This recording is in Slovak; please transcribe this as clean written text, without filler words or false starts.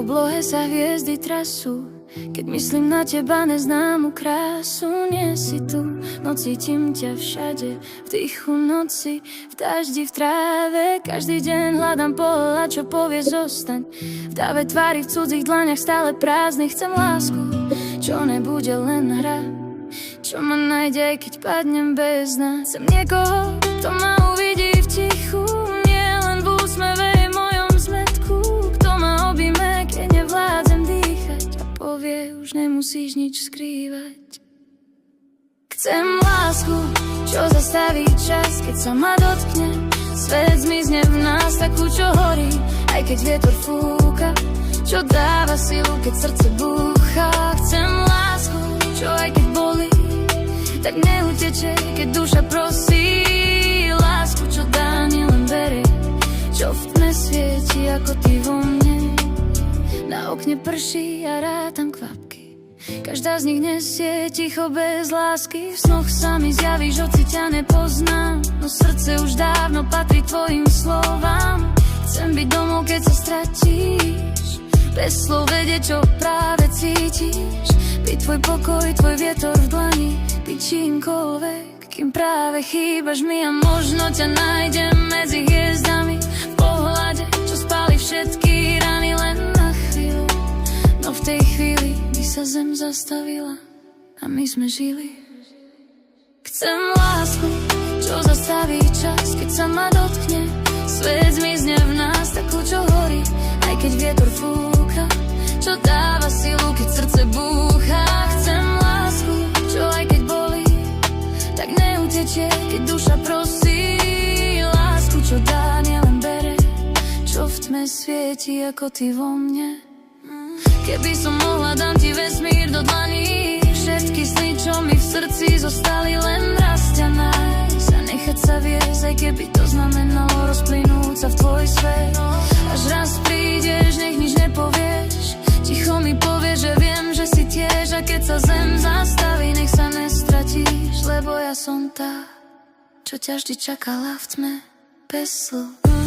oblohe sa hviezdy trasú. Keď myslím na teba neznámu krásu, nie si tu, no cítim ťa všade. V tichu noci, v daždi, v tráve. Každý deň hľadám pohľad, čo povie zostaň. V dáve tvári, v cudzích dlaniach stále prázdnych. Chcem lásku, čo nebude len hra, čo ma nájde, keď padnem bez nás. Chcem niekoho, kto ma uvidí v tichu, nie len v úsmeve mojom zmetku. Kto ma objíme, keď nevládzem dýchať a povie, už nemusíš nič skrývať. Chcem lásku, čo zastaví čas, keď sa ma dotkne. Svet zmizne v nás, takú, čo horí, aj keď vietor fúka, čo dáva silu, keď srdce búcha. Chcem lásku, čo aj keď bolí, tak neuteče, keď duša prosí. Lásku, čo dá, nielen bere, čo v tme svieti ako ty vo mne. Na okne prší a rátam kvapky, každá z nich nesie ticho bez lásky. V snoch sa mi zjavíš, hoci ťa nepoznám, no srdce už dávno patrí tvojim slovám. Chcem byť domov, keď sa stratíš, bez slov vedieť, čo práve cítiš. Byť tvoj pokoj, tvoj vietor v dlani, byť čímkoľvek, kým práve chýbaš mi. A možno ťa nájdem medzi hviezdami, v pohľade, čo spáli všetky rany len na chvíľu. No v tej chvíli by sa zem zastavila a my sme žili. Chcem lásku, čo zastaví čas, keď sa ma dotkne. Svet zmizne v nás, takú, čo horí, aj keď vietor fúka, čo dáva silu, keď srdce búcha. Chcem lásku, čo aj keď bolí, tak neuteče, keď duša prosí. Lásku, čo dá, nielen bere, čo v tme svieti ako ty vo mne. Keby som mohla, dám ti vesmír do dlaní. Všetky sny, čo mi v srdci zostali, len raz ťa nájsť a nechať sa viesť, aj keby to znamenalo rozplynúť sa v tvoj svet. Až raz prídeš, nech nič nepovieš, ticho mi povieš, že viem, že si tiež. A keď sa zem zastaví, nech sa nestratíš, lebo ja som tá, čo ťa vždy čakala v tme bez slov.